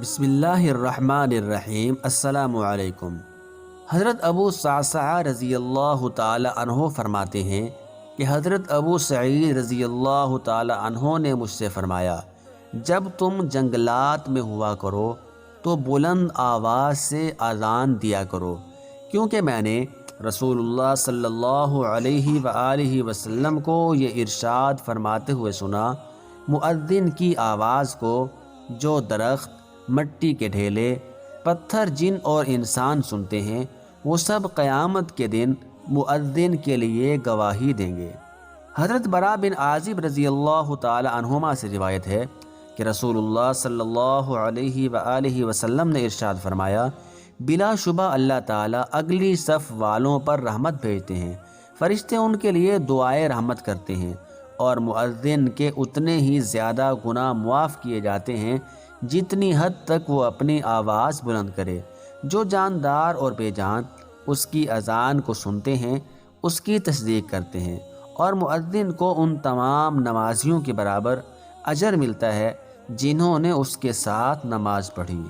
بسم اللہ الرحمن الرحیم۔ السلام علیکم۔ حضرت ابو صعصعہ رضی اللہ تعالی عنہ فرماتے ہیں کہ حضرت ابو سعید رضی اللہ تعالی عنہ نے مجھ سے فرمایا، جب تم جنگلات میں ہوا کرو تو بلند آواز سے اذان دیا کرو، کیونکہ میں نے رسول اللہ صلی اللہ علیہ وآلہ وسلم کو یہ ارشاد فرماتے ہوئے سنا، مؤذن کی آواز کو جو درخت، مٹی کے ڈھیلے، پتھر، جن اور انسان سنتے ہیں، وہ سب قیامت کے دن مؤذن کے لیے گواہی دیں گے۔ حضرت براء بن عازب رضی اللہ تعالی عنہما سے روایت ہے کہ رسول اللہ صلی اللہ علیہ وآلہ وسلم نے ارشاد فرمایا، بلا شبہ اللہ تعالیٰ اگلی صف والوں پر رحمت بھیجتے ہیں، فرشتے ان کے لیے دعائے رحمت کرتے ہیں، اور مؤذن کے اتنے ہی زیادہ گناہ معاف کیے جاتے ہیں جتنی حد تک وہ اپنی آواز بلند کرے۔ جو جاندار اور بے جان اس کی اذان کو سنتے ہیں، اس کی تصدیق کرتے ہیں، اور مؤذن کو ان تمام نمازیوں کے برابر اجر ملتا ہے جنہوں نے اس کے ساتھ نماز پڑھی۔